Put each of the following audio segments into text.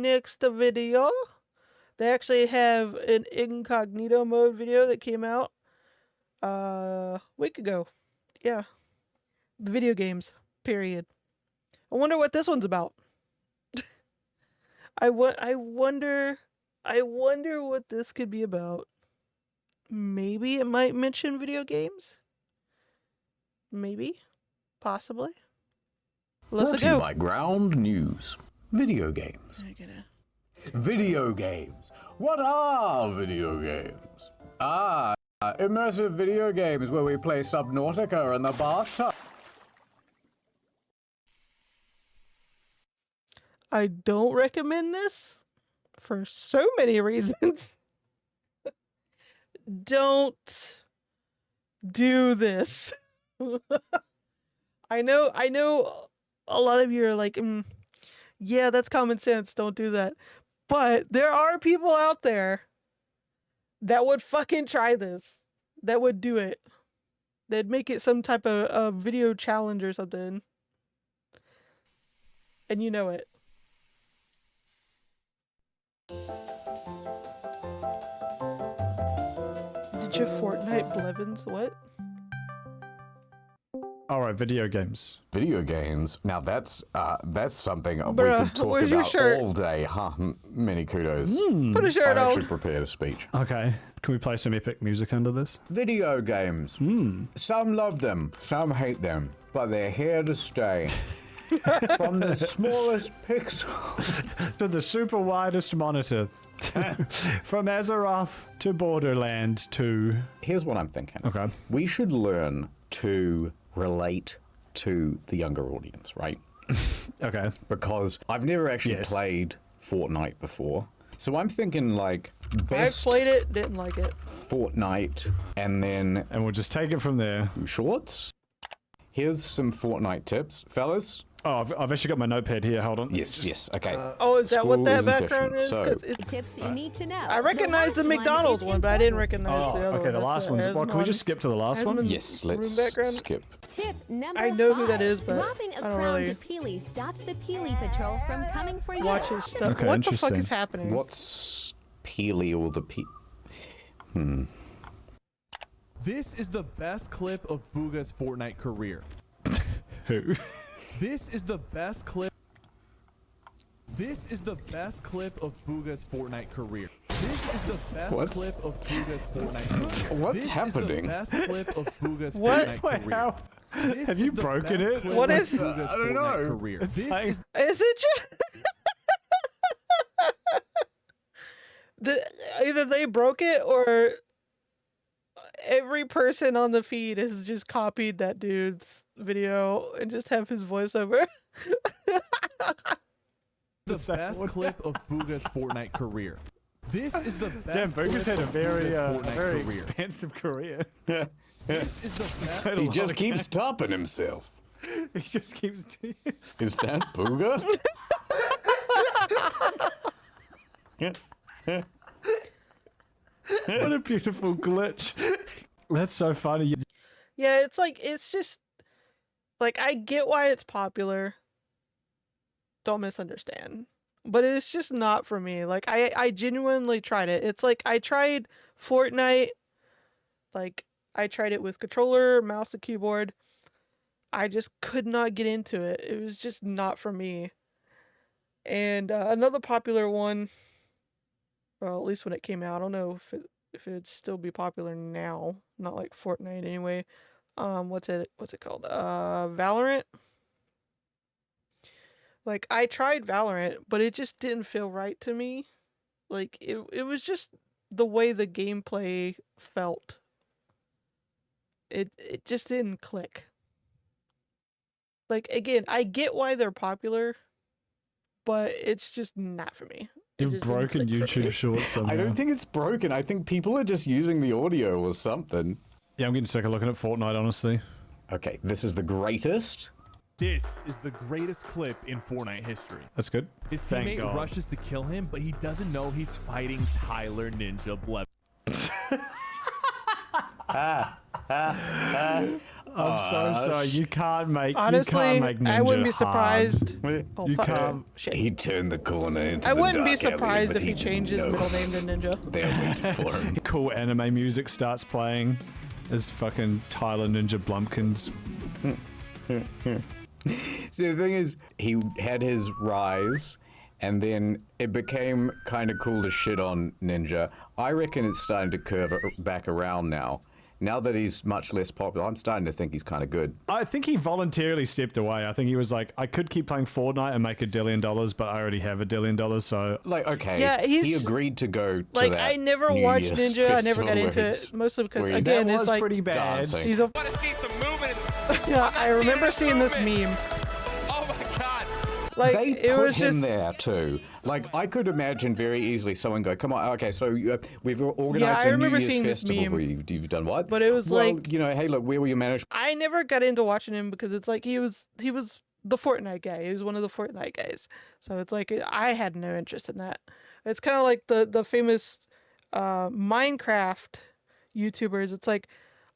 next video. They actually have an Incognito mode video that came out a week ago. Yeah. The video games, period. I wonder what this one's about. I wonder what this could be about. Maybe it might mention video games. Maybe. Possibly. Let's Brought to you go. by Ground News. Video games. Video games. What are video games? Immersive video games where we play Subnautica in the bathtub. I don't recommend this for so many reasons. Don't do this. I know a lot of you are like, yeah, that's common sense, don't do that. But there are people out there that would fucking try this. That would do it. They'd make it some type of video challenge or something. And you know it. Ninja Fortnite Blevins, what? Alright, video games. Video games. Now that's something we Bruh, could talk where's your about shirt? all day, huh? Many kudos. Put a shirt I on. actually prepared a speech. Okay, can we play some epic music under this? Video games. Some love them, some hate them, but they're here to stay. From the smallest pixel To the super widest monitor. From Azeroth to Borderland to... Here's what I'm thinking. Okay. We should learn to relate to the younger audience, right? Okay. Because I've never actually played Fortnite before. So I'm thinking like best I played it, didn't like it. Fortnite and then And we'll just take it from there. shorts. Here's some Fortnite tips, fellas. Oh, I've actually got my notepad here, hold on. Yes, okay. Oh, is that what School that is in background session, is? so- 'Cause it, Tips you need to know. I recognize the last McDonald's is one, but I didn't important. recognize the other Okay, one. the last one's... Well, can we just skip to the last one? Asmund- Yes, room let's background? skip. Tip number I know who that 5. is, but Dropping a I don't crown really to Peely stops the Peely Patrol from coming for you. watch his stuff. Okay, What the fuck interesting. is happening? What's Peely or the This is the best clip of Booga's Fortnite career. Who? This is the best clip. This is the best clip of Booga's Fortnite career. This is the best What? clip of Booga's Fortnite career. What's this happening? Is the best clip of Booga's What? Fortnite Wait, career. how? This Have you is the broken best it? clip What of is- Booga's I don't Fortnite know. career. It's This fine. is Is it just... Either they broke it or every person on the feed has just copied that dude's video and just have his voiceover. the best clip of Booga's Fortnite career. This is the best Damn, Boogie's clip had a of very, Booga's Fortnite very career. expansive career. This is the best. He just keeps topping himself. He just keeps... Is that Booga? What a beautiful glitch. That's so funny. Yeah, it's like, it's just, like, I get why it's popular. Don't misunderstand. But it's just not for me. Like, I genuinely tried it. It's like, I tried Fortnite. Like, I tried it with controller, mouse, and keyboard. I just could not get into it. It was just not for me. And another popular one, well, at least when it came out, I don't know if it'd still be popular now. Not like Fortnite anyway. What's it called? Valorant. Like, I tried Valorant, but it just didn't feel right to me. Like, it was just the way the gameplay felt. It just didn't click. Like, again, I get why they're popular, but it's just not for me. It You've just didn't broken click for me. YouTube Shorts somehow. I don't think it's broken. I think people are just using the audio or something. Yeah, I'm getting sick of looking at Fortnite, honestly. Okay, this is the greatest. This is the greatest clip in Fortnite history. That's good. His Thank teammate God. rushes to kill him, but he doesn't know he's fighting Tyler Ninja Blevins. I'm so sorry. You can't make. Honestly, you can't make Ninja I wouldn't be hard. surprised. Oh, You fuck. can't. Shit. He turned the corner into I the wouldn't be dark alley, surprised but if he didn't changed his know. middle name to Ninja. They waited for him. Cool anime music starts playing as fucking Tyler Ninja Blumpkins. See, the thing is, he had his rise, and then it became kind of cool to shit on Ninja. I reckon it's starting to curve back around now. Now that he's much less popular, I'm starting to think he's kind of good. I think he voluntarily stepped away. I think he was like, I could keep playing Fortnite and make $1 billion, but I already have $1 billion, so... Like, okay, Yeah, he agreed to go to Like, that I never New watched Year's Ninja. I never festival got into where it, he's- mostly because, where he's again, That it's was like... pretty bad. dancing. He's a... want to see some movement. Yeah, I remember seeing this meme. Oh my god. Like, They it put was him just... there too. Like, I could imagine very easily someone go, "Come on, okay, so we've organized Yeah, I a New remember Year's seeing this festival meme. where you've done what?" But it was well, like- you know, hey, look, where were your management? I never got into watching him because it's like he was the Fortnite guy. He was one of the Fortnite guys. So it's like I had no interest in that. It's kind of like the famous Minecraft YouTubers. It's like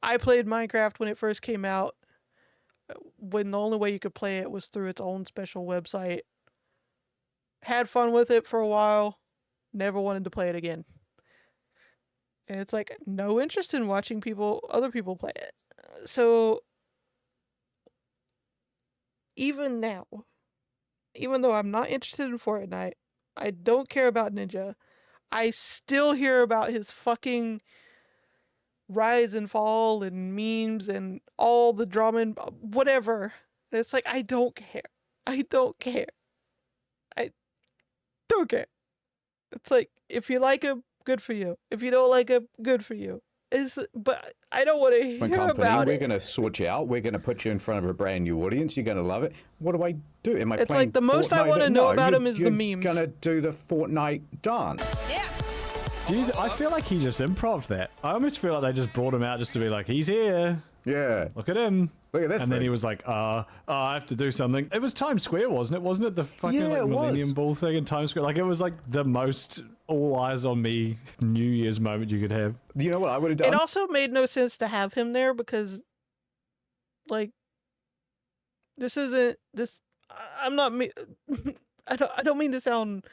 I played Minecraft when it first came out, when the only way you could play it was through its own special website. Had fun with it for a while, never wanted to play it again. And it's like no interest in watching other people play it. So even now, even though I'm not interested in Fortnite, I don't care about Ninja, I still hear about his fucking rise and fall and memes and all the drama and whatever. And it's like, I don't care. I don't care. I don't care. It's like, if you like him, good for you. If you don't like him, good for you. But I don't want to hear My company, about we're it. going to sort you out. We're going to put you in front of a brand new audience. You're going to love it. What do I do? Am I It's playing like the most I Fortnite? wanna know No, about you're- him is the you're memes. Going to do the Fortnite dance. I feel like he just improv that. I almost feel like they just brought him out just to be like, he's here. Yeah. Look at him. Look at this And then thing. he was like, I have to do something. It was Times Square, wasn't it? Wasn't it the fucking Yeah, like, it was. Millennium Ball thing in Times Square? Like, it was like the most all eyes on me New Year's moment you could have. You know what I would have done? It also made no sense to have him there because, like, this isn't this. I'm not me. I don't mean to sound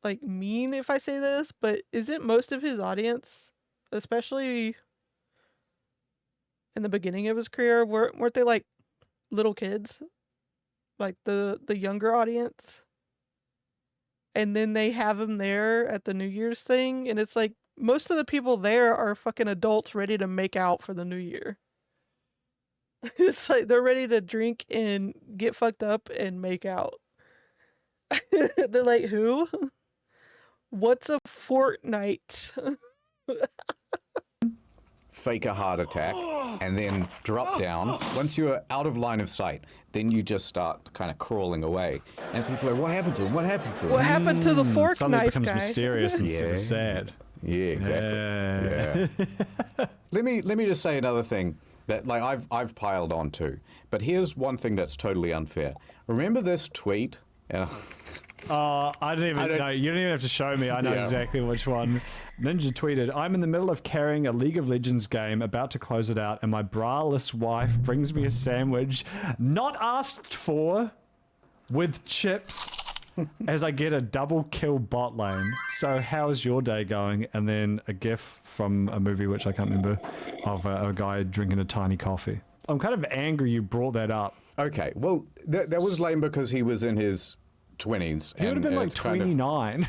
like mean if I say this, but isn't most of his audience, especially in the beginning of his career, weren't they like little kids, like the younger audience? And then they have him there at the New Year's thing, and it's like most of the people there are fucking adults ready to make out for the New Year. It's like they're ready to drink and get fucked up and make out. They're like, who? What's a Fortnite? Fake a heart attack and then drop down. Once you're out of line of sight, then you just start kind of crawling away. And people are, what happened to him? What happened to him? What happened to the fork Suddenly knife becomes guy? mysterious instead Yeah. of sad. Yeah, exactly. Yeah. Let me just say another thing that like I've piled on to. But here's one thing that's totally unfair. Remember this tweet? I didn't even know. You don't even have to show me. I know Yeah. exactly which one. Ninja tweeted, I'm in the middle of carrying a League of Legends game, about to close it out, and my braless wife brings me a sandwich, not asked for, with chips, as I get a double kill bot lane. So how's your day going? And then a gif from a movie, which I can't remember, of a guy drinking a tiny coffee. I'm kind of angry you brought that up. Okay, well, that was lame because he was in his 20s. He would have been like 29.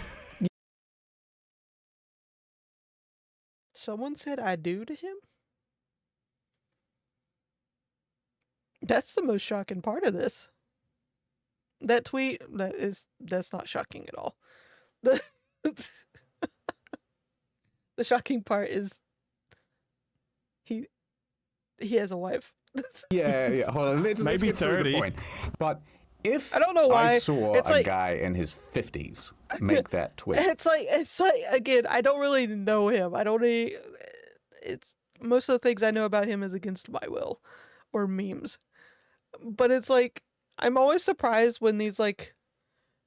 Someone said I do to him? That's the most shocking part of this. That tweet, that's not shocking at all. The the shocking part is he has a wife. Yeah. Hold on. Let's Maybe get through 30. the point. But if I don't know why. I saw It's a like- guy in his 50s make that tweet, It's like again, I don't really know him. I don't really, it's most of the things I know about him is against my will or memes. But it's like I'm always surprised when these like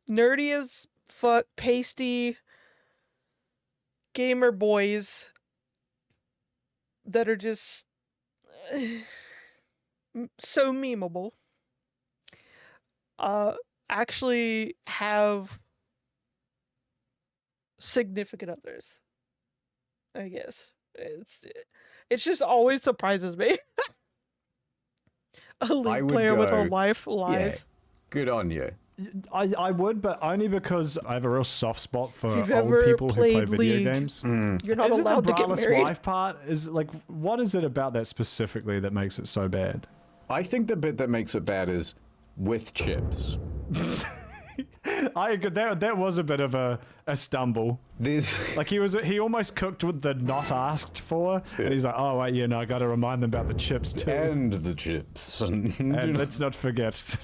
nerdy as fuck pasty gamer boys that are just so memeable, actually have significant others. I guess it's just always surprises me. A League player with a wife lies. Yeah, good on you. I would, but only because I have a real soft spot for you've old ever people who play played video League, games. You're not Is it allowed the to get braless married. wife part? Is like, what is it about that specifically that makes it so bad? I think the bit that makes it bad is with chips. I agree. That was a bit of a stumble. Like he almost cooked with the not asked for, and he's like, oh wait, I got to remind them about the chips too. And the chips. And let's not forget.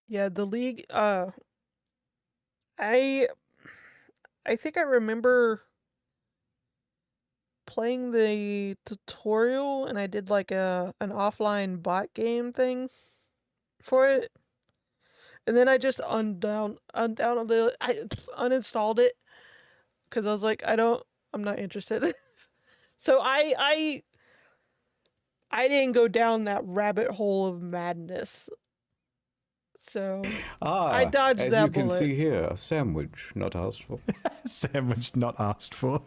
Yeah, the League. I think I remember playing the tutorial, and I did like an offline bot game thing for it. And then I just uninstalled it because I was like, I'm not interested. So I didn't go down that rabbit hole of madness. So I dodged that bullet. As you can see here, a sandwich not asked for. Sandwich not asked for.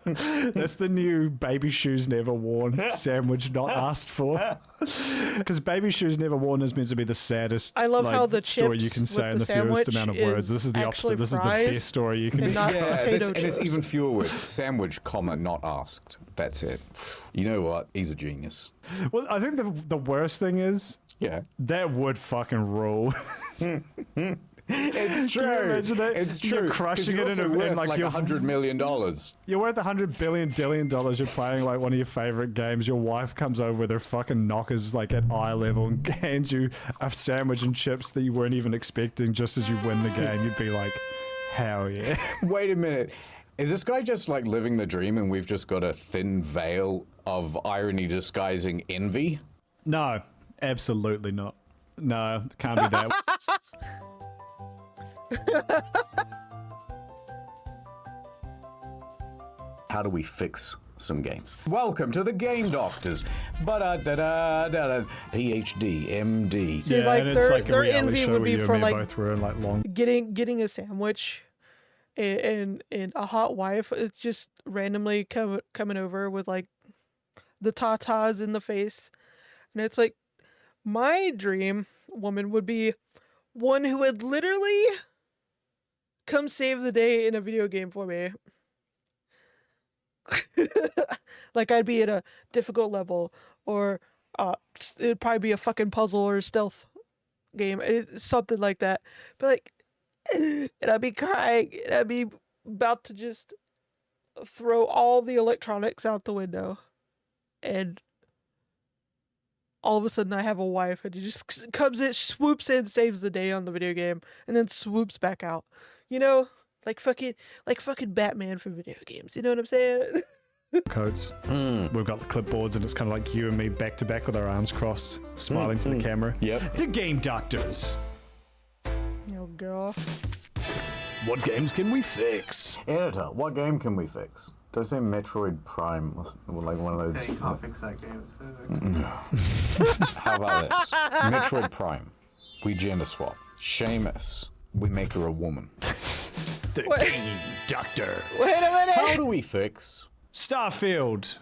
That's the new baby shoes never worn. Sandwich not asked for. Because baby shoes never worn is meant to be the saddest. I love how the story chips you can say with in the the fewest sandwich amount of words. This is the opposite. This is the best story you can and not say. potato and it's chips. even fewer words. Sandwich, comma, not asked. That's it. You know what? He's a genius. Well, I think the worst thing is that would fucking rule. It's true. Can you imagine that? It's true. You're crushing it in like $100 million. You're worth $100 billion. You're playing like one of your favorite games. Your wife comes over with her fucking knockers like at eye level and hands you a sandwich and chips that you weren't even expecting. Just as you win the game, you'd be like, hell yeah. Wait a minute. Is this guy just like living the dream and we've just got a thin veil of irony disguising envy? No, absolutely not. No, can't be that. How do we fix some games? Welcome to the Game Doctors. PhD, MD. See, Yeah, like and it's like a their reality envy show would where be you for and me like both were in like long. getting a sandwich and a hot wife. It's just randomly coming over with like the tatas in the face, and it's like my dream woman would be one who would literally come save the day in a video game for me. Like I'd be at a difficult level, or it'd probably be a fucking puzzle or a stealth game, something like that. But like, and I'd be crying, and I'd be about to just throw all the electronics out the window, and all of a sudden I have a wife, and she just comes in, swoops in, saves the day on the video game, and then swoops back out. You know, like fucking Batman for video games. You know what I'm saying? Codes. We've got the clipboards, and it's kind of like you and me back to back with our arms crossed, smiling to the camera. Yep. The Game Doctors. Oh, girl. What games can we fix? Editor, what game can we fix? Don't say Metroid Prime, or like one of those. You can't fix that game, it's perfect. How about this? Metroid Prime. We gender swap. Seamus. We make her a woman. The Game Doctor. Wait a minute. How do we fix? Starfield.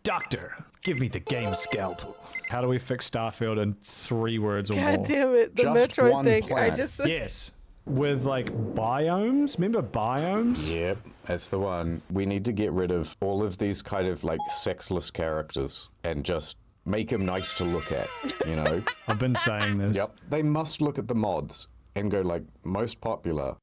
Doctor, give me the game scalpel. How do we fix Starfield in 3 words or more? God damn it. The Just Metroid one thing. planet. I just. Yes. With like biomes? Remember biomes? Yep, that's the one. We need to get rid of all of these kind of like sexless characters and just make them nice to look at, you know? I've been saying this. Yep. They must look at the mods and go like, most popular.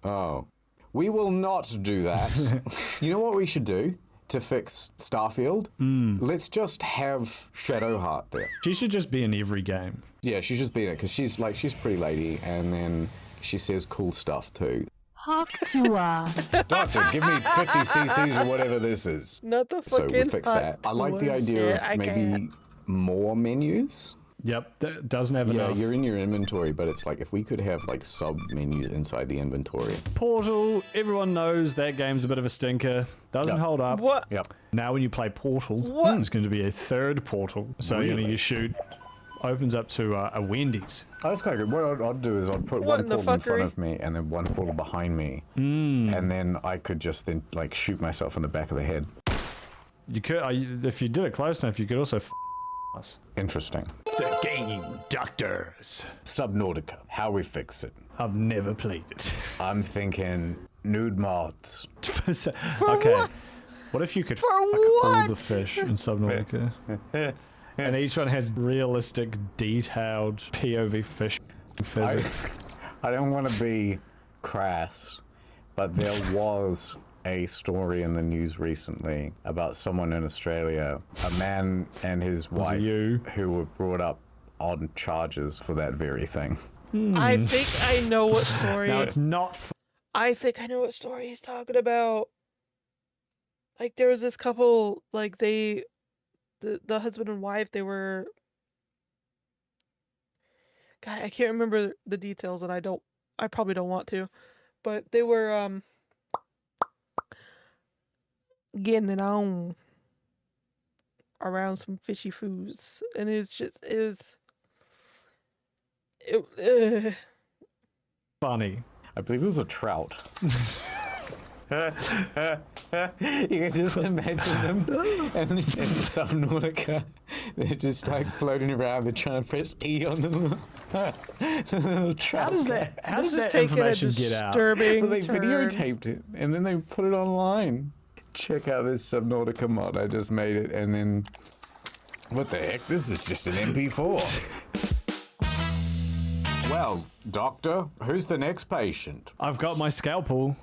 Oh. We will not do that. You know what we should do to fix Starfield? Let's just have Shadowheart there. She should just be in every game. Yeah, she should just be there because she's a pretty lady, and then she says cool stuff too. Doctor, give me 50 cc's or whatever this is. Not the So fucking we fix that. I like the idea of maybe more menus. Yep, that doesn't have Yeah, enough. you're in your inventory, but it's like if we could have like sub menus inside the inventory. Portal, everyone knows that game's a bit of a stinker. Doesn't Yep. hold up. What? Yep. Now when you play Portal, What? there's going to be a third portal. So Really? you shoot, opens up to a Wendy's. Oh, that's quite good. What I'd do is I'd put What one in the portal in front fuckery? of me and then one portal behind me, and then I could just then like shoot myself in the back of the head. You could, if you did it close enough, you could also us. Interesting. The Game Doctors. Subnautica. How we fix it? I've never played it. I'm thinking nude mods. Okay. What if you could fuck all what? the fish in Subnautica? And each one has realistic, detailed POV fish physics. I don't want to be crass, but there was a story in the news recently about someone in Australia, a man and his wife, you? who were brought up on charges for that very thing. I think I know what story. Now it's not. I think I know what story he's talking about. Like there was this couple, like the husband and wife, they were. God, I can't remember the details, and I probably don't want to, but they were getting it on around some fishy foods, and Funny. I believe it was a trout. You can just imagine them in Subnautica. They're just like floating around. They're trying to press E on the little trout. How does that? How this does is that taking a information get out? disturbing Well, they turn. videotaped it and then they put it online. Check out this Subnautica mod. I just made it, and then what the heck? This is just an MP4. Well, doctor, who's the next patient? I've got my scalpel.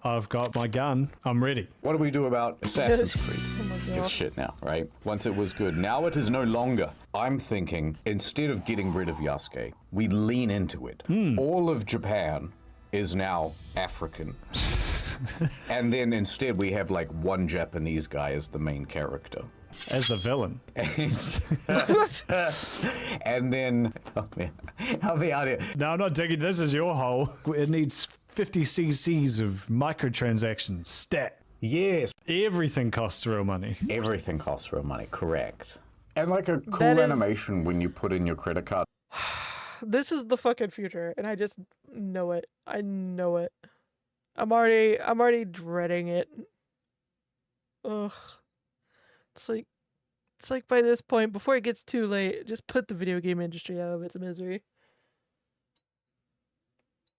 I've got my gun. I'm ready. What do we do about Assassin's Yes. Creed? Oh my It's God. shit now, right? Once it was good. Now it is no longer. I'm thinking, instead of getting rid of Yasuke, we lean into it. All of Japan is now African. And then instead we have like one Japanese guy as the main character. As the villain. And then, oh man, help me out here. No, I'm not digging. This is your hole. It needs 50 cc's of microtransactions. Stat. Yes, Everything costs real money. everything costs real money, correct. And like a cool That is- animation when you put in your credit card. This is the fucking future, and I just know it. I know it. I'm already dreading it. Ugh. It's like by this point, before it gets too late, just put the video game industry out of its misery.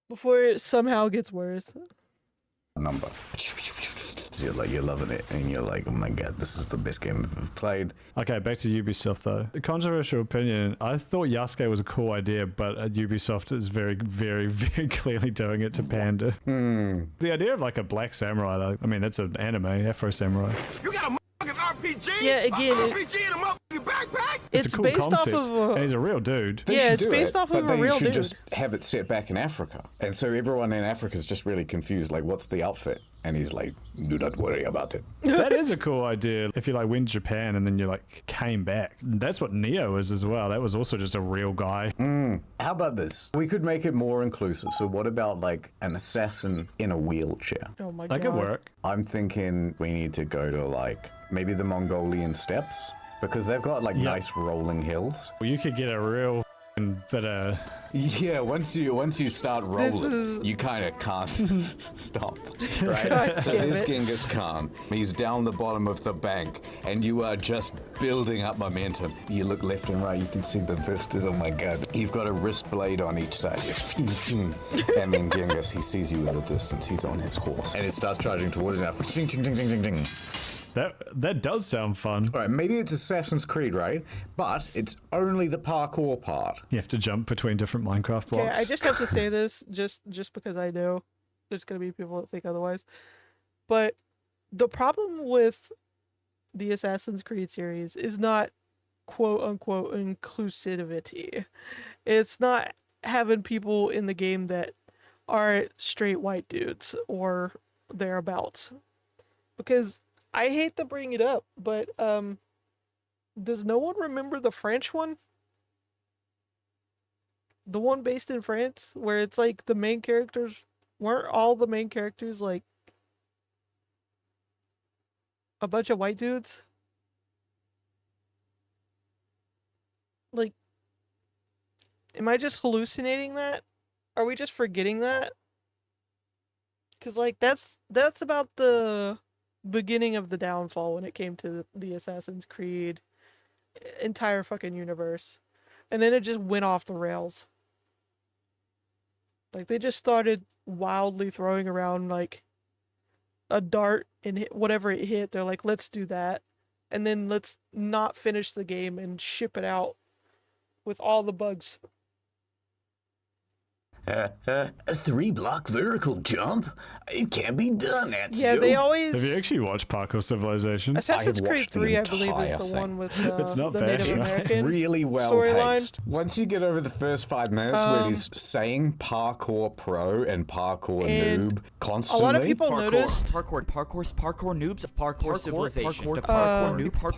Before it somehow gets worse. Number. You're loving it, and you're like, oh my god, this is the best game I've ever played. Okay, back to Ubisoft though. A controversial opinion. I thought Yasuke was a cool idea, but Ubisoft is very, very, very clearly doing it to pander. The idea of like a black samurai, though, I mean, that's an anime, Afro Samurai. You got a motherfucking RPG? Yeah, again, a it- RPG in a motherfucking backpack? It's, It's a cool based concept, off of and he's a real dude. They Yeah, should it's do based it, off of but a real they should dude. just have it set back in Africa. And so everyone in Africa is just really confused, like, what's the outfit? And he's like, do not worry about it. That is a cool idea. If you like went to Japan and then you like came back, that's what Neo is as well. That was also just a real guy. How about this? We could make it more inclusive. So what about like an assassin in a wheelchair? Oh my That god. could work. I'm thinking we need to go to like maybe the Mongolian steppes because they've got like nice rolling hills. You could get a real bit of. Yeah, once you start rolling, is- you kind of can't stop, right? God So damn there's it. Genghis Khan. He's down the bottom of the bank, and you are just building up momentum. You look left and right, you can see the vistas. Oh my god! You've got a wrist blade on each side. And then Genghis, he sees you at a distance. He's on his horse, and it starts charging towards you. Now. That does sound fun. All right, maybe it's Assassin's Creed, right? But it's only the parkour part. You have to jump between different Minecraft Okay, blocks. I just have to say this just because I know there's gonna be people that think otherwise. But the problem with the Assassin's Creed series is not quote unquote inclusivity. It's not having people in the game that are straight white dudes or thereabouts. Because I hate to bring it up, but does no one remember the French one? The one based in France, where it's like the main characters weren't all the main characters like a bunch of white dudes? Like, am I just hallucinating that? Are we just forgetting that? Because, like, that's about the beginning of the downfall when it came to the Assassin's Creed entire fucking universe. And then it just went off the rails. Like, they just started wildly throwing around, like, a dart and hit whatever it hit. They're like, let's do that. And then let's not finish the game and ship it out with all the bugs. A 3-block vertical jump? It can't be done, Yeah, they always... Have you actually watched Parkour Civilization? Assassin's Creed 3, I believe, is the thing. one with It's not the bad. Native It's American really well storyline. paced. Once you get over the first 5 minutes where he's saying parkour pro and parkour And noob constantly. A lot of people noticed parkour noobs, parkour civilization,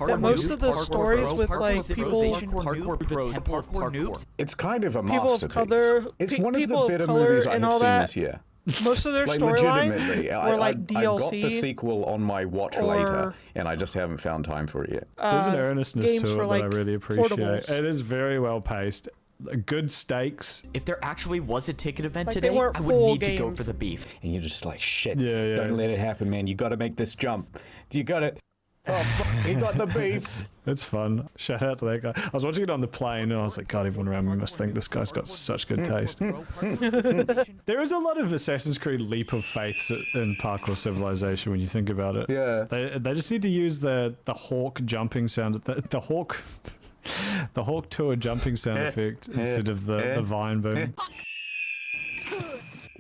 that most of the stories with like people noobs. It's kind of a people of masterpiece. color, It's one of people the of better color movies I and have all seen that, this year. most of their Like storylines legitimately, were like I've DLC. got the sequel on my watch later, and I just haven't found time for it yet. There's an earnestness games to for, it like, that I really appreciate. portables. It is very well paced. Good stakes. If there actually was a ticket event Like, they today, weren't I would full need to go games. for the beef. And you're just like, shit, Yeah. don't let it happen, man. You got to make this jump. You got it. Oh, fuck, he got the beef. It's fun. Shout out to that guy. I was watching it on the plane and I was like, God, everyone around me must think this guy's got such good taste. There is a lot of Assassin's Creed leap of faith in Parkour Civilization when you think about it. Yeah. They just need to use the hawk jumping sound, the hawk tour jumping sound effect instead of the vine boom.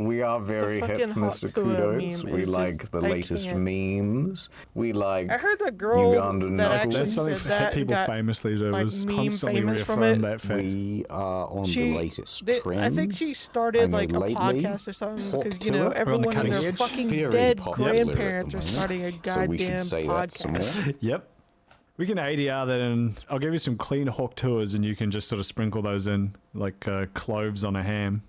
We are very The hip, fucking Mr. hot tour Kudos. meme We is like just- the I latest can't. memes. We like I heard the girl Ugandan that knuckles. actually That's something said that people got, famously do like, is meme constantly famous from reaffirm it. that fact. we are on She, the latest they- trends. I think she started I know like a lately, podcast or something Hawk because, you know, Tour, everyone and cutting their edge. fucking Very dead popular at the grandparents are moment, starting a so we should goddamn say that some podcast. more. Yep. We can ADR that and I'll give you some clean hawk tours and you can just sort of sprinkle those in like cloves on a ham.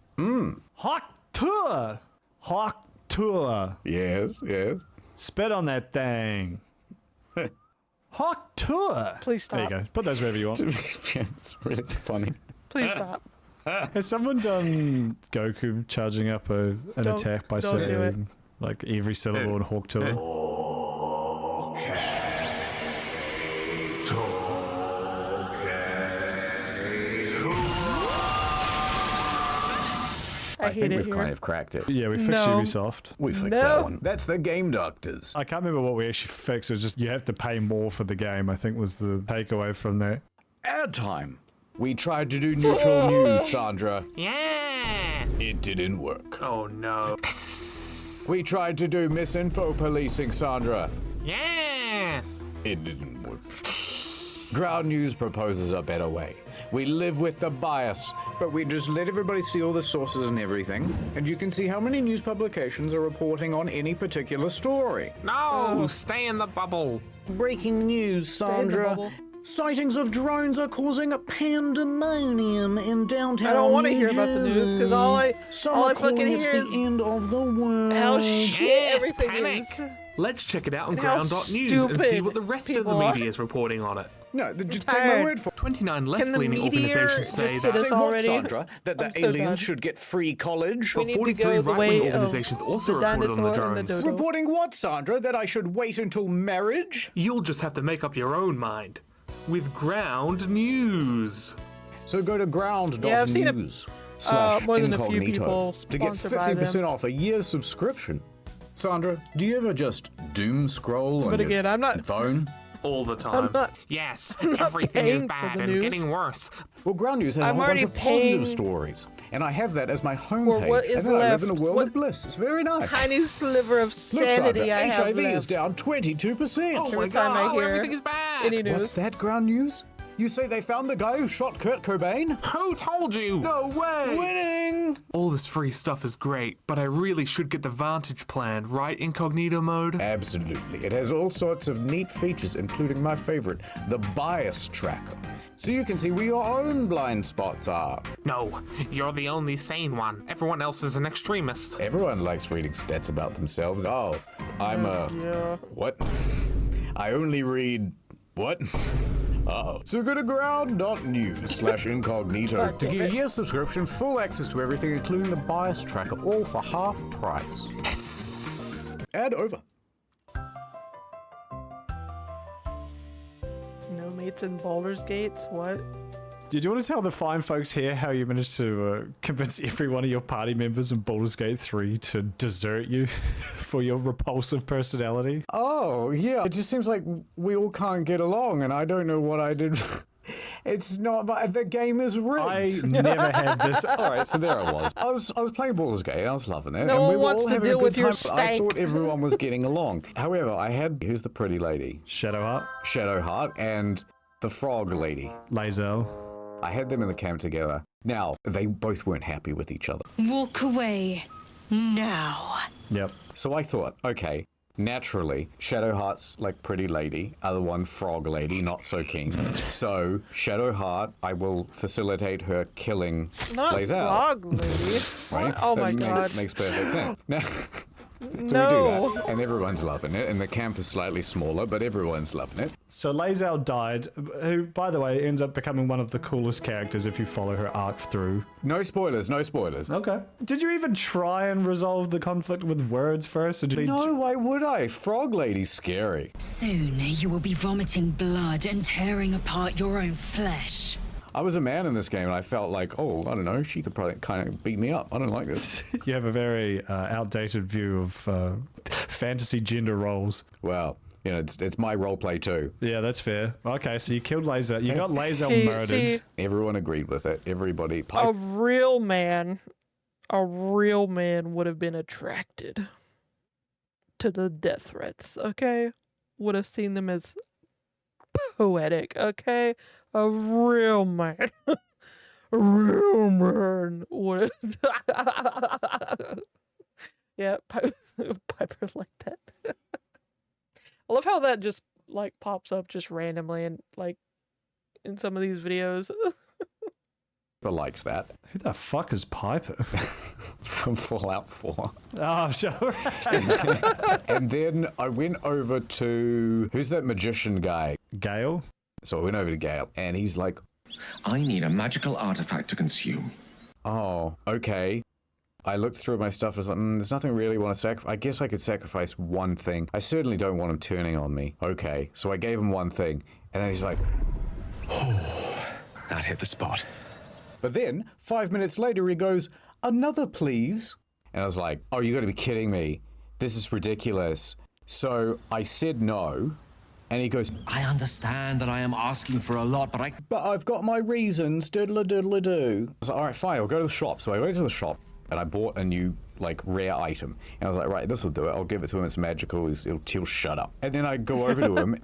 Hawk tour! Hawk tour! Yes, yes. Spit on that thing. Hawk tour! Please There you stop. go. Put those wherever you want. It's really funny. Please stop. Has someone done Goku charging up an attack by don't do it. saying like every syllable in hawk tour? I I hate think it we've here. kind of cracked it. Yeah, we fixed No. Ubisoft. We fixed No. that one. That's the Game Doctors. I can't remember what we actually fixed. It was just you have to pay more for the game, I think was the takeaway from that. Ad time. We tried to do neutral news, Sandra. Yes! It didn't work. Oh no. We tried to do misinfo policing, Sandra. Yes! It didn't work. Ground News proposes a better way. We live with the bias, but we just let everybody see all the sources and everything, and you can see how many news publications are reporting on any particular story. No, stay in the bubble. Breaking news, in the Sandra. bubble. Sightings of drones are causing a pandemonium in downtown I don't want to New hear about the news because Jersey. Some all are I fucking calling it hear is the end of the world. how shit Yes, everything panic. is. Let's check it out on And how ground.news and see stupid what the rest of the people are. media is reporting on it. No, just take my tired. word for it. 29 Can the left-leaning meteor organizations say just that. hit us Say what, already? Sandra? That the I'm so aliens done. should get free college? We But need to 43 go the way right-wing of organizations also the reported on the dinosaur and the drones. dodo. Reporting what, Sandra? That I should wait until marriage? You'll just have to make up your own mind. With ground news. So go to ground.news Yeah, I've seen it, slash more than a few incognito people to get sponsored by 50% them. off a year's subscription. Sandra, do you ever just doom scroll on But your again, I'm not- phone? All the time. not- Yes, not everything is paying for bad the and news. getting worse. Well, Ground News has a I'm whole bunch already of positive paying stories, and I have that as my for homepage. what is and then I live in a left. world What of bliss. It's very nice. Tiny sliver of Look, sanity Sandra, I have HIV is left. down 22%. Oh my time I god, hear everything is bad. Any news? What's that, Ground News? You say they found the guy who shot Kurt Cobain? Who told you? No way! Winning! All this free stuff is great, but I really should get the Vantage plan, right? Incognito mode? Absolutely. It has all sorts of neat features, including my favorite, the bias tracker. so you can see where your own blind spots are. No, you're the only sane one. Everyone else is an extremist. Everyone likes reading stats about themselves. Oh, I'm a... Yeah. What? I only read... What? Uh-oh. So go to ground.news/incognito to get a year's subscription, full access to everything, including the bias tracker, all for half price. Yes. Ad over. No mates in Baldur's Gates? What? Do you want to tell the fine folks here how you managed to convince every one of your party members in Baldur's Gate 3 to desert you for your repulsive personality? Oh, yeah. It just seems like we all can't get along, and I don't know what I did. It's not, but the game is rigged. I never had this. All right, so there I was. I was playing Baldur's Gate, and I was loving it. No and one we were wants all to having a deal good with your time, but I stank. thought everyone was getting along. However, I had, who's the pretty lady? Shadowheart, Shadowheart, and the frog lady. Lae'zel. I had them in the camp together. Now, they both weren't happy with each other. Walk away now. Yep. So I thought, okay, naturally, Shadowheart's like pretty lady, other one frog lady, not so keen. So Shadowheart, I will facilitate her killing Not Lae'zel. frog lady. Right? Oh my That god. makes perfect sense. Now, so we do No. that, and everyone's loving it, and the camp is slightly smaller, but everyone's loving it. So Lae'zel died, who, by the way, ends up becoming one of the coolest characters if you follow her arc through. No spoilers, no spoilers. Okay. Did you even try and resolve the conflict with words first? Or did you... No, why would I? Frog lady's scary. Soon you will be vomiting blood and tearing apart your own flesh. I was a man in this game, and I felt like, oh, I don't know, she could probably kind of beat me up. I don't like this. You have a very outdated view of fantasy gender roles. Well, you know, it's my roleplay too. Yeah, that's fair. Okay, so you killed Lae'zel. You got Lae'zel Hey, murdered. see, Everyone agreed with it. Everybody. a real man would have been attracted to the death threats, okay? Would have seen them as poetic, okay? A real man. A real man would have... Yeah, Piper like that. I love how that just, like, pops up just randomly and, like, in some of these videos. liked that Who the fuck is Piper? from Fallout 4. Oh, sure. And then I went over to, who's that magician guy? Gale? So I went over to Gale, and he's like, I need a magical artifact to consume. oh, okay. I looked through my stuff and was like, there's nothing really want to sacrifice. I guess I could sacrifice one thing. I certainly don't want him turning on me. Okay, so I gave him one thing, and then he's like, Oh, that hit the spot. but then 5 minutes later he goes, another please. And I was like, oh, you gotta be kidding me. This is ridiculous. So I said no, and he goes, I understand that I am asking for a lot, but I've got my reasons, diddle-a-diddle-a-doo. I was like, all right, fine, I'll go to the shop. So I went to the shop, and I bought a new, like, rare item. And I was like, right, this will do it. I'll give it to him. It's magical. He'll shut up. And then I go over to him.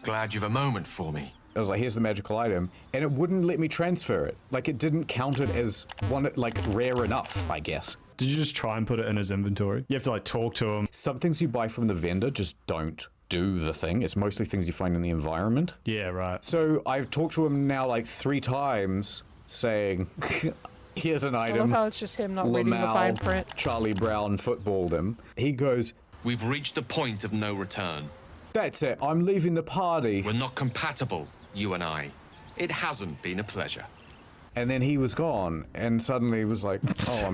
glad you've a moment for me. I was like, here's the magical item. And it wouldn't let me transfer it. Like, it didn't count it as one, like, rare enough, I guess. Did you just try and put it in his inventory? You have to, like, talk to him. Some things you buy from the vendor just don't do the thing. It's mostly things you find in the environment. Yeah, right. So I've talked to him now, like, 3 times, saying... Here's an I item. love how it's just him not reading the fine print. Charlie Brown footballed him. He goes, We've reached the point of no return. that's it, I'm leaving the party. We're not compatible, you and I. It hasn't been a pleasure. And then he was gone, and suddenly he was like, oh,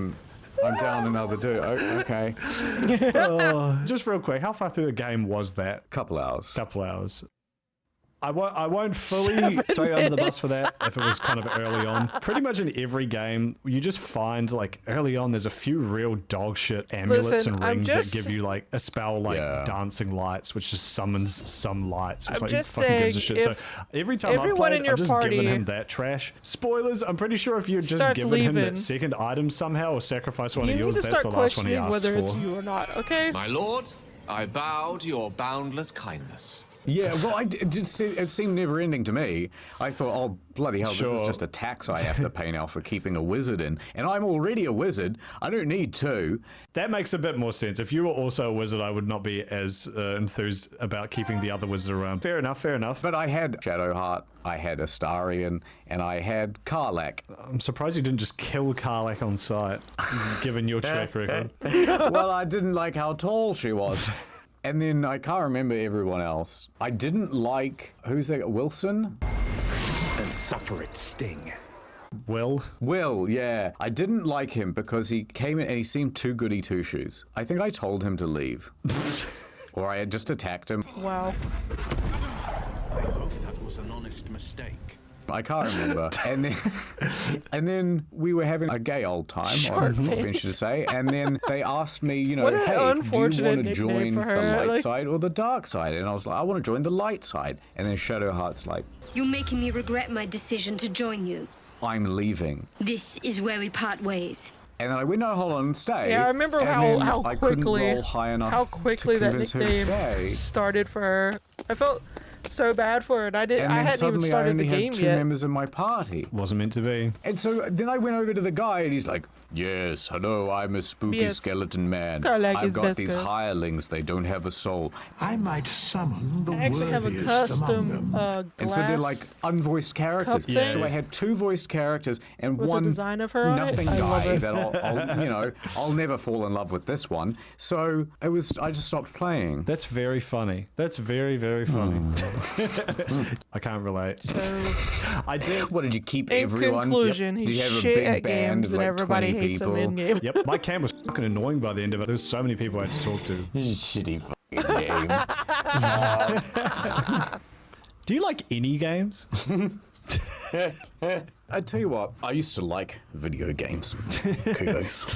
I'm down another dude. Okay. Just real quick, how far through the game was that? Couple hours. Couple hours. I won't fully throw you under the bus for that if it was kind of early on. Pretty much in every game, you just find, like, early on, there's a few real dog shit amulets Listen, and I'm rings just- that give you, like, a spell like Yeah. dancing lights, which just summons some lights. It's I'm like, just fucking gives a saying, shit. So if every time I've everyone played, in your I've just party given him that trash. Spoilers, I'm pretty sure if you had just starts given him leaving, that second item somehow or sacrificed one You of need yours, to that's start the last one he questioning asks whether it's for. you or not, okay? My lord, I bow to your boundless kindness. Yeah, well, it seemed never-ending to me. I thought, oh, bloody hell, this is just a tax I have to pay now for keeping a wizard in. And I'm already a wizard. I don't need two. That makes a bit more sense. If you were also a wizard, I would not be as enthused about keeping the other wizard around. Fair enough, fair enough. But I had Shadowheart, I had Astarion, and I had Karlach. I'm surprised you didn't just kill Karlach on sight, given your track record. Well, I didn't like how tall she was. And then I can't remember everyone else. I didn't like, who's that, Wilson? And suffer its sting. Will, yeah. I didn't like him because he came in and he seemed too goody two-shoes. I think I told him to leave. Or I had just attacked him. Wow. I hope that was an honest mistake. I can't remember. And then we were having a gay old time, I'll venture to say. And then they asked me, you know, What an hey, do you unfortunate want to join nickname the for her, light like- side or the dark side? And I was like, I want to join the light side. And then Shadowheart's like, You're making me regret my decision to join you. I'm leaving. This is where we part ways. And then I went, no, hold on, stay. Yeah, I remember And how then how I couldn't quickly roll high enough to that convince her to nickname stay. started for her. I felt so bad for her, and I And then hadn't even suddenly I started only the had game two yet. members of my party. wasn't meant to be. And so then I went over to the guy and he's like, yes, hello, I'm a spooky Yes. skeleton man. Karlach I've is got best these girl. hirelings, they don't have a soul. I might summon the I actually have a worthiest among them. custom And so they're glass like unvoiced characters. cup thing. So I had two voiced characters and with a one design of her on it. nothing I love guy it. that I'll you know, I'll never fall in love with this one. So I just stopped playing. That's very funny. That's very, very funny. I can't relate. So, I did. What did you keep in everyone? conclusion, Did he's you have a shit big at band games of and like everybody 20 hates people? him in game. Yep, my cam was fucking annoying by the end of it. There was so many people I had to talk to. Shitty fucking game. Do you like any games? I tell you what, I used to like video games. Kudos.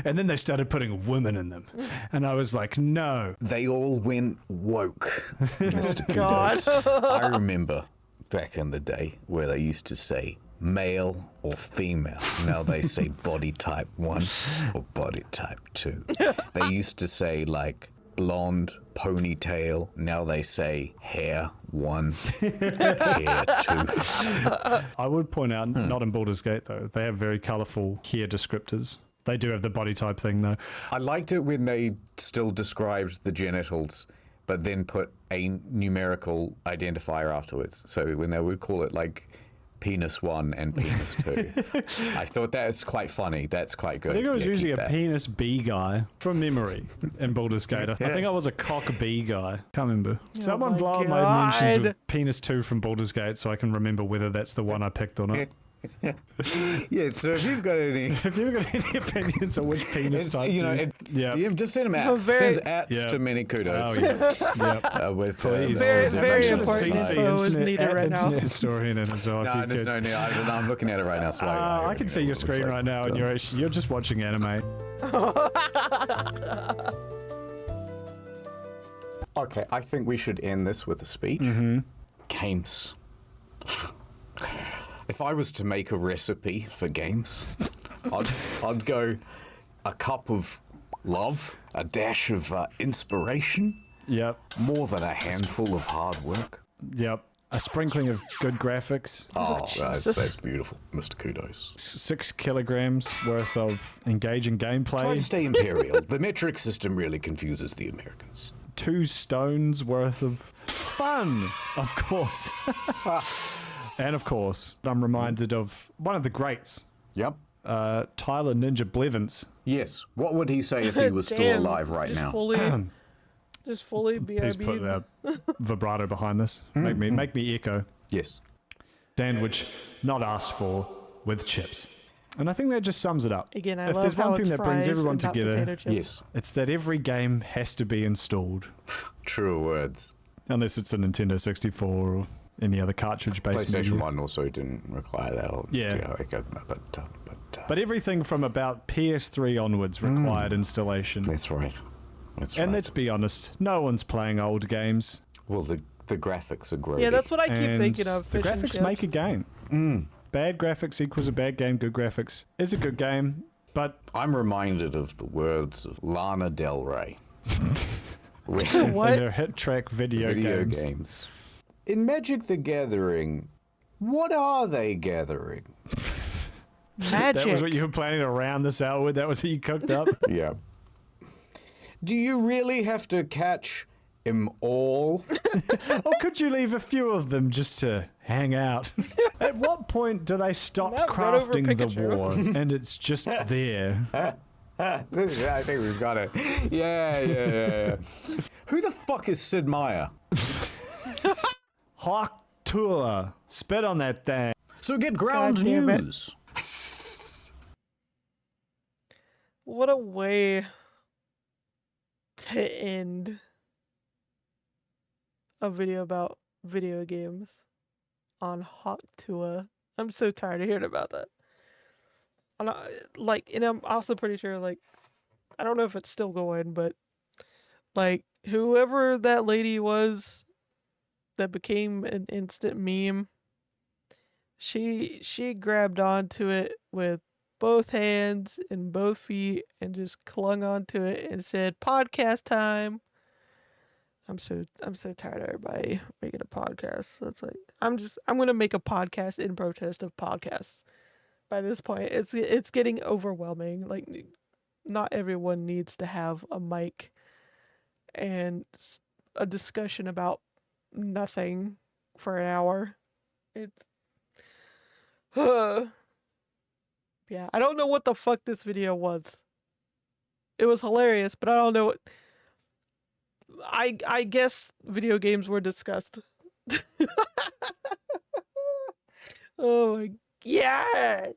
And then they started putting women in them. And I was like, no. They all went woke, Mr. God. Kudos. I remember back in the day where they used to say male or female. Now they say body type 1 or body type 2. They used to say like blonde, ponytail. Now they say hair 1, hair 2. I would point out, not in Baldur's Gate though, they have very colourful hair descriptors. They do have the body type thing though. I liked it when they still described the genitals, but then put a numerical identifier afterwards. So when they would call it like penis 1 and penis 2. I thought that's quite funny. That's quite good. I think it was Yeah, usually keep a that. penis B guy from memory in Baldur's Gate. I think I was a cock B guy. Can't remember. Someone my blow up my mentions God. with penis 2 from Baldur's Gate so I can remember whether that's the one I picked or not. Yeah, so if you've got any... Have you ever got any opinions on which penis type you know, to use? Yeah. you've just sent them Oh, out. very- Sends ats Yeah. to many kudos. Oh, yeah. Yep. With, Please. Very- the very different important types. info is needed right now. Internet historian in as well. No, if you there's could. no need. I'm looking at it right now. So I can see your screen right now, and you're just watching anime. Okay, I think we should end this with a speech. Games. If I was to make a recipe for games, I'd go a cup of love, a dash of inspiration, Yep. more than a handful of hard work. Yep. A sprinkling of good graphics. Oh, Jesus. that's beautiful, Mr. Kudos. 6 kilograms worth of engaging Try to gameplay. stay imperial. The metric system really confuses the Americans. 2 stones worth of fun, of course. And of course, I'm reminded of one of the greats, Yep. Tyler Ninja Blevins. Yes. What would he say if he was still Damn, alive right just now? Just fully Please put BRB. vibrato behind this. Make me echo. Yes. Sandwich not asked for with chips. And I think that just sums it up. Again, I if love there's how one thing it's that brings fries everyone and not together, potato chips. Yes. it's that every game has to be installed. True words. Unless it's a Nintendo 64 or any other cartridge-based PlayStation media. 1 also didn't require that. Yeah. But everything from about PS3 onwards required installation. that's right. That's And right. let's be honest, no one's playing old games. Well, the graphics are great. Yeah, that's what I keep And thinking of. the Fish and graphics chips. make a game. Bad graphics equals a bad game. Good graphics is a good game, but I'm reminded of the words of Lana Del Rey. What? In their hit track video games. In Magic the Gathering, what are they gathering? Magic. That was what you were planning to round this out with? That was what you cooked up? Yeah. Do you really have to catch 'em all? Or could you leave a few of them just to hang out? At what point do they stop Not run over crafting the Pikachu. war and it's just there? I think we've got it. Yeah. Who the fuck is Sid Meier? Hawk Tour. Spit on that thing. So get ground God damn it. news. What a way to end a video about video games on Hawk Tour. I'm so tired of hearing about that. And I'm also pretty sure, like, I don't know if it's still going, but like whoever that lady was that became an instant meme, she grabbed onto it with both hands and both feet and just clung onto it and said, "Podcast time." I'm so tired of everybody making a podcast. That's like I'm gonna make a podcast in protest of podcasts. By this point, it's getting overwhelming. Like, not everyone needs to have a mic and a discussion about nothing for an hour. It's yeah, I don't know what the fuck this video was. It was hilarious, but I don't know what. I guess video games were discussed. Oh my god.